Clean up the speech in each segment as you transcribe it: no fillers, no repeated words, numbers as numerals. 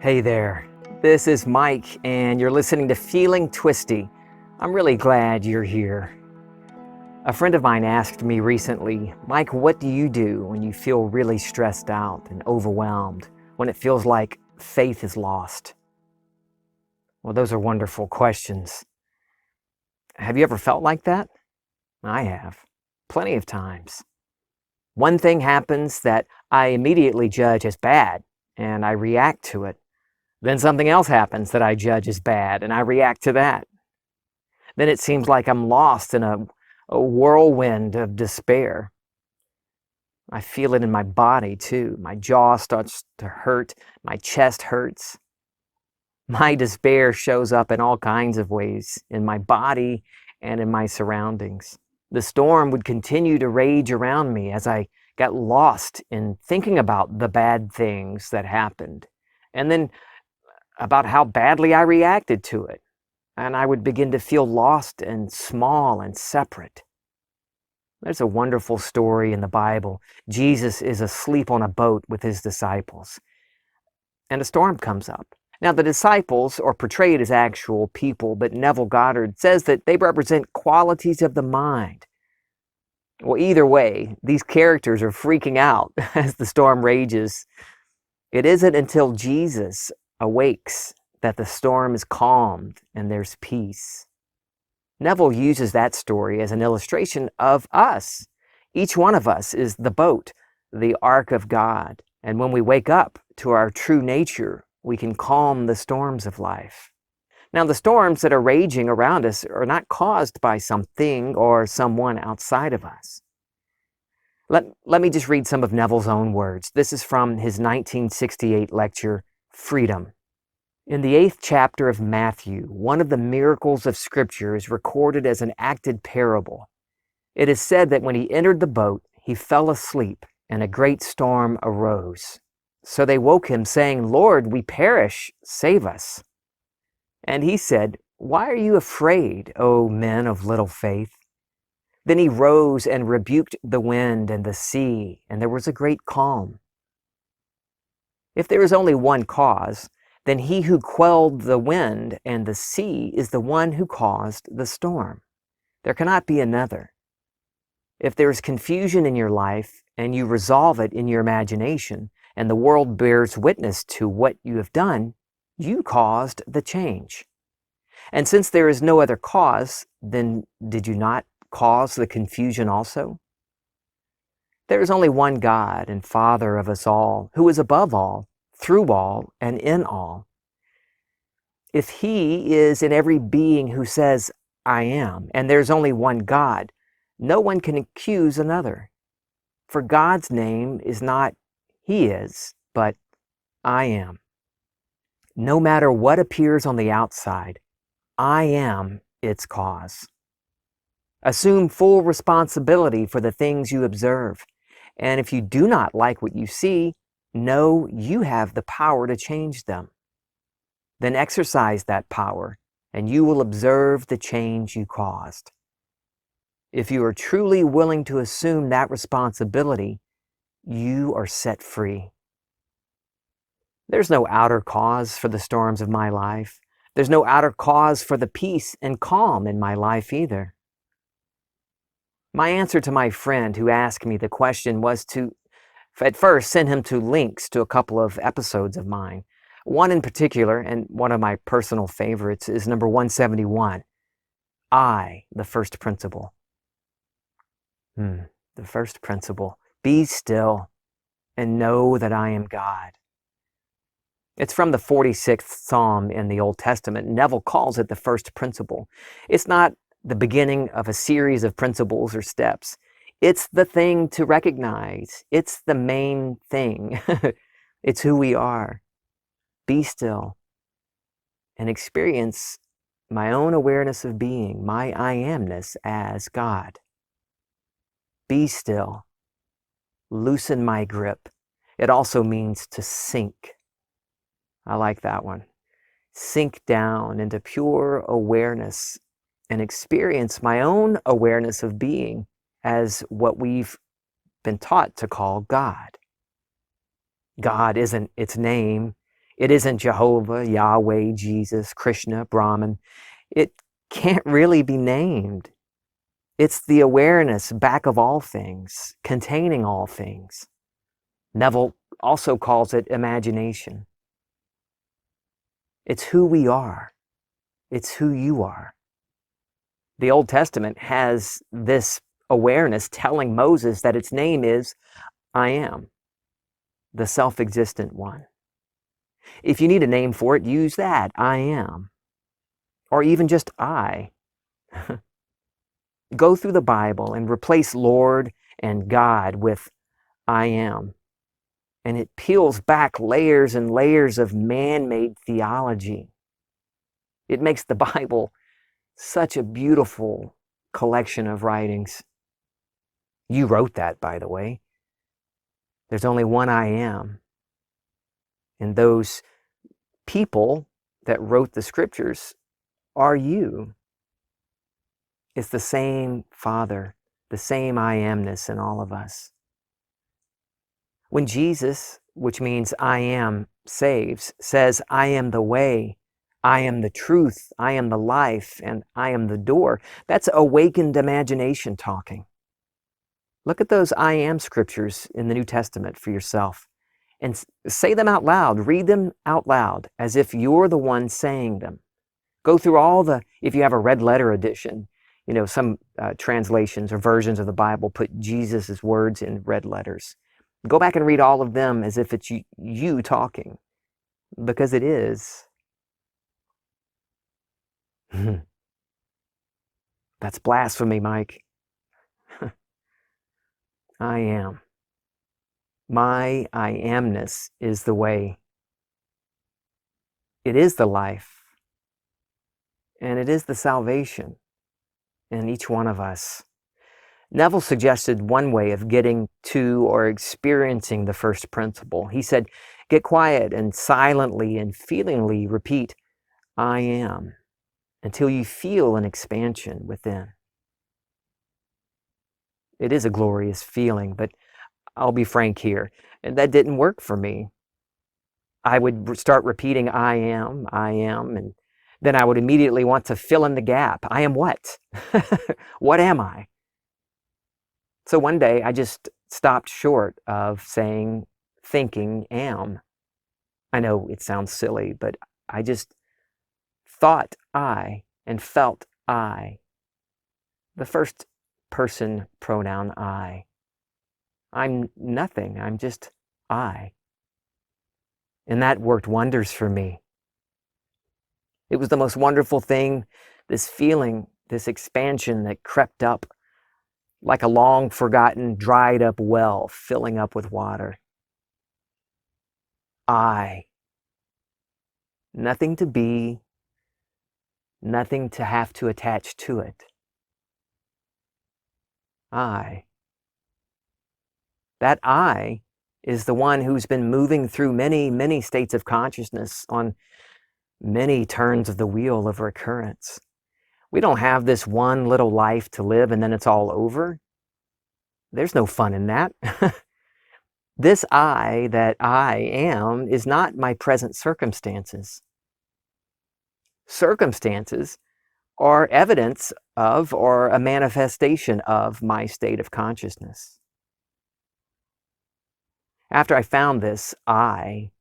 Hey there, this is Mike, and you're listening to Feeling Twisty. I'm really glad you're here. A friend of mine asked me recently, Mike, what do you do when you feel really stressed out and overwhelmed, when it feels like faith is lost? Well, those are wonderful questions. Have you ever felt like that? I have, plenty of times. One thing happens that I immediately judge as bad, and I react to it. Then something else happens that I judge as bad, and I react to that. Then it seems like I'm lost in a whirlwind of despair. I feel it in my body, too. My jaw starts to hurt. My chest hurts. My despair shows up in all kinds of ways, in my body and in my surroundings. The storm would continue to rage around me as I got lost in thinking about the bad things that happened. And then about how badly I reacted to it, and I would begin to feel lost and small and separate. There's a wonderful story in the Bible. Jesus is asleep on a boat with his disciples, and a storm comes up. Now, the disciples are portrayed as actual people, but Neville Goddard says that they represent qualities of the mind. Well, either way, these characters are freaking out as the storm rages. It isn't until Jesus awakes that the storm is calmed and there's peace. Neville uses that story as an illustration of us. Each one of us is the boat, the ark of God. And when we wake up to our true nature, we can calm the storms of life. Now, the storms that are raging around us are not caused by something or someone outside of us. Let me just read some of Neville's own words. This is from his 1968 lecture, Freedom. In the 8th chapter of Matthew, one of the miracles of Scripture is recorded as an acted parable. It is said that when he entered the boat, he fell asleep, and a great storm arose. So they woke him, saying, "Lord, we perish, save us." And he said, "Why are you afraid, O men of little faith?" Then he rose and rebuked the wind and the sea, and there was a great calm. If there is only one cause, then he who quelled the wind and the sea is the one who caused the storm. There cannot be another. If there is confusion in your life and you resolve it in your imagination, and the world bears witness to what you have done, you caused the change. And since there is no other cause, then did you not cause the confusion also? There is only one God and Father of us all, who is above all, through all, and in all. If he is in every being who says, "I am," and there's only one God, no one can accuse another. For God's name is not "He is," but "I am." No matter what appears on the outside, I am its cause. Assume full responsibility for the things you observe. And if you do not like what you see, know you have the power to change them. Then exercise that power, and you will observe the change you caused. If you are truly willing to assume that responsibility, you are set free. There's no outer cause for the storms of my life. There's no outer cause for the peace and calm in my life either. My answer to my friend who asked me the question was to, at first, send him to links to a couple of episodes of mine. One in particular, and one of my personal favorites, is number 171, the first principle. The first principle, be still and know that I am God. It's from the 46th Psalm in the Old Testament. Neville calls it the first principle. It's not the beginning of a series of principles or steps. It's the thing to recognize. It's the main thing. It's who we are. Be still and experience my own awareness of being, my I amness as God. Be still. Loosen my grip. It also means to sink. I like that one. Sink down into pure awareness and experience my own awareness of being as what we've been taught to call God. God isn't its name. It isn't Jehovah, Yahweh, Jesus, Krishna, Brahman. It can't really be named. It's the awareness back of all things, containing all things. Neville also calls it imagination. It's who we are. It's who you are. The Old Testament has this awareness telling Moses that its name is I am, the self-existent one. If you need a name for it, use that, I am. Or even just I. Go through the Bible and replace Lord and God with I am. And it peels back layers and layers of man-made theology. It makes the Bible such a beautiful collection of writings. You wrote that, by the way. There's only one I am. And those people that wrote the scriptures are you. It's the same Father, the same I amness in all of us. When Jesus, which means I am, saves, says, I am the way, I am the truth, I am the life, and I am the door, that's awakened imagination talking. Look at those I am scriptures in the New Testament for yourself and say them out loud. Read them out loud as if you're the one saying them. Go through all the, if you have a red letter edition, some translations or versions of the Bible put Jesus' words in red letters. Go back and read all of them as if it's you talking, because it is. That's blasphemy, Mike. I am. My I amness is the way. It is the life. And it is the salvation in each one of us. Neville suggested one way of getting to or experiencing the first principle. He said, get quiet and silently and feelingly repeat, I am, until you feel an expansion within. It is a glorious feeling, but I'll be frank here, and that didn't work for me. I would start repeating, I am, and then I would immediately want to fill in the gap. I am what? What am I? So one day I just stopped short of saying, thinking, am. I know it sounds silly, but I just thought I and felt I. The first person pronoun I. I'm nothing, I'm just I. And that worked wonders for me. It was the most wonderful thing, this feeling, this expansion that crept up like a long forgotten, dried up well filling up with water. I. Nothing to be, nothing to have to attach to it. I. That I is the one who's been moving through many, many states of consciousness on many turns of the wheel of recurrence. We don't have this one little life to live and then it's all over. There's no fun in that. This I that I am is not my present circumstances. Circumstances are evidence of or a manifestation of my state of consciousness. After I found this I,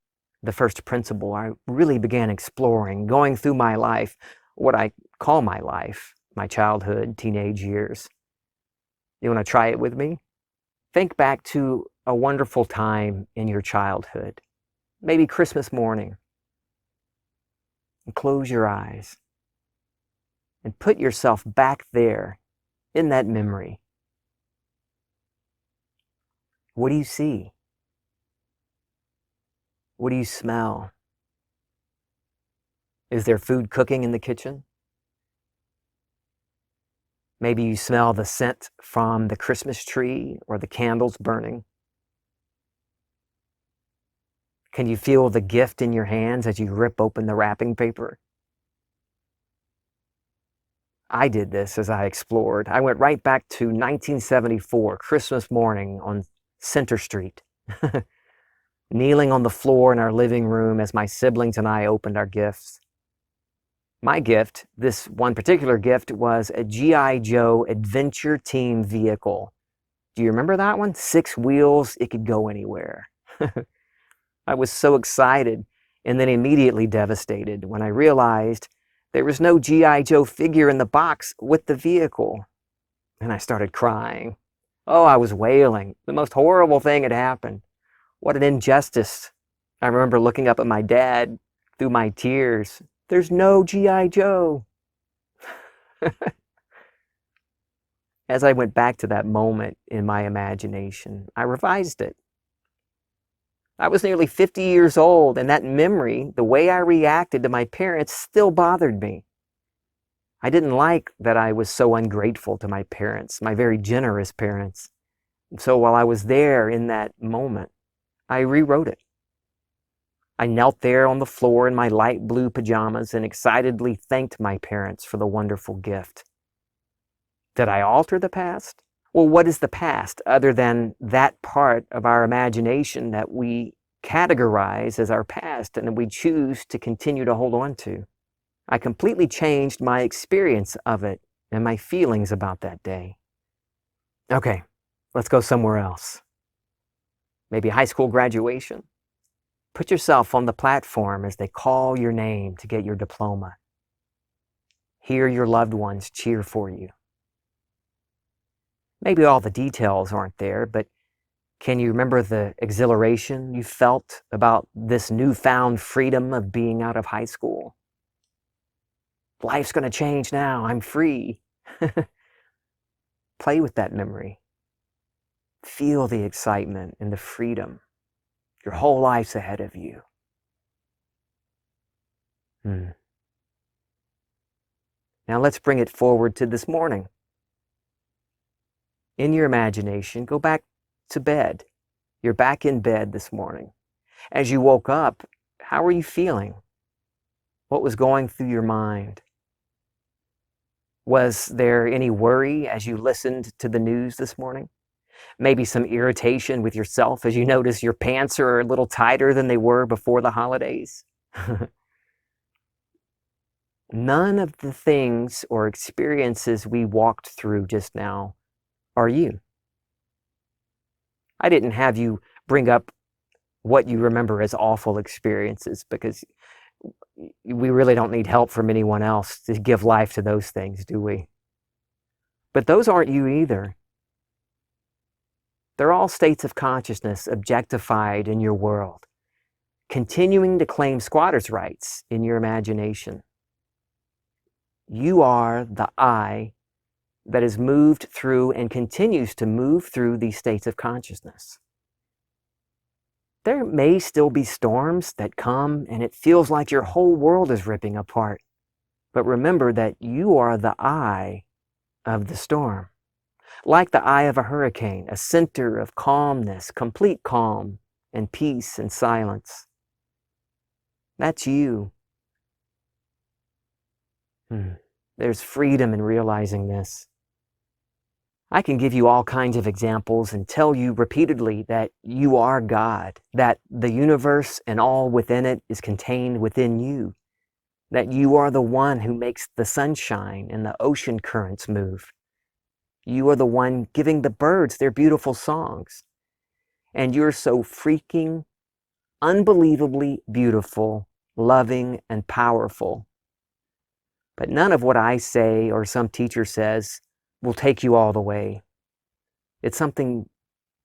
the first principle, I really began exploring, going through my life, what I call my life, my childhood, teenage years. You want to try it with me? Think back to a wonderful time in your childhood, maybe Christmas morning, and close your eyes and put yourself back there in that memory. What do you see? What do you smell? Is there food cooking in the kitchen? Maybe you smell the scent from the Christmas tree or the candles burning. Can you feel the gift in your hands as you rip open the wrapping paper? I did this as I explored. I went right back to 1974, Christmas morning on Center Street. kneeling on the floor in our living room as my siblings and I opened our gifts. My gift, this one particular gift, was a G.I. Joe Adventure Team vehicle. Do you remember that one? 6 wheels, it could go anywhere. I was so excited and then immediately devastated when I realized there was no G.I. Joe figure in the box with the vehicle. And I started crying. Oh, I was wailing. The most horrible thing had happened. What an injustice. I remember looking up at my dad through my tears. There's no G.I. Joe. As I went back to that moment in my imagination, I revised it. I was nearly 50 years old, and that memory, the way I reacted to my parents, still bothered me. I didn't like that I was so ungrateful to my parents, my very generous parents. And so while I was there in that moment, I rewrote it. I knelt there on the floor in my light blue pajamas and excitedly thanked my parents for the wonderful gift. Did I alter the past? Well, what is the past other than that part of our imagination that we categorize as our past and we choose to continue to hold on to? I completely changed my experience of it and my feelings about that day. Okay, let's go somewhere else. Maybe high school graduation. Put yourself on the platform as they call your name to get your diploma. Hear your loved ones cheer for you. Maybe all the details aren't there, but can you remember the exhilaration you felt about this newfound freedom of being out of high school? Life's going to change now. I'm free. Play with that memory. Feel the excitement and the freedom. Your whole life's ahead of you. Now let's bring it forward to this morning. In your imagination, go back to bed. You're back in bed this morning. As you woke up, how were you feeling? What was going through your mind? Was there any worry as you listened to the news this morning? Maybe some irritation with yourself as you notice your pants are a little tighter than they were before the holidays? None of the things or experiences we walked through just now are you. I didn't have you bring up what you remember as awful experiences because we really don't need help from anyone else to give life to those things, do we? But those aren't you either. They're all states of consciousness objectified in your world, continuing to claim squatters' rights in your imagination. You are the I that has moved through and continues to move through these states of consciousness. There may still be storms that come and it feels like your whole world is ripping apart. But remember that you are the eye of the storm. Like the eye of a hurricane, a center of calmness, complete calm and peace and silence. That's you. There's freedom in realizing this. I can give you all kinds of examples and tell you repeatedly that you are God, that the universe and all within it is contained within you, that you are the one who makes the sunshine and the ocean currents move. You are the one giving the birds their beautiful songs. And you're so freaking, unbelievably beautiful, loving, and powerful. But none of what I say or some teacher says will take you all the way. It's something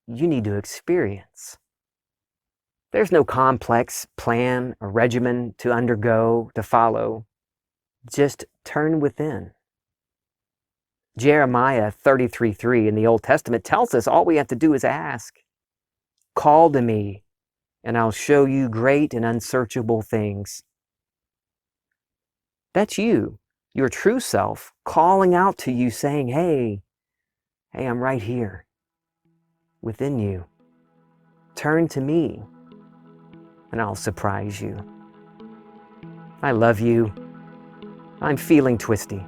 you need to experience. There's no complex plan or regimen to undergo, to follow. Just turn within. Jeremiah 33:3 in the Old Testament tells us all we have to do is ask. Call to me, and I'll show you great and unsearchable things. That's you, your true self, calling out to you saying, hey, I'm right here within you. Turn to me, and I'll surprise you. I love you. I'm feeling twisty.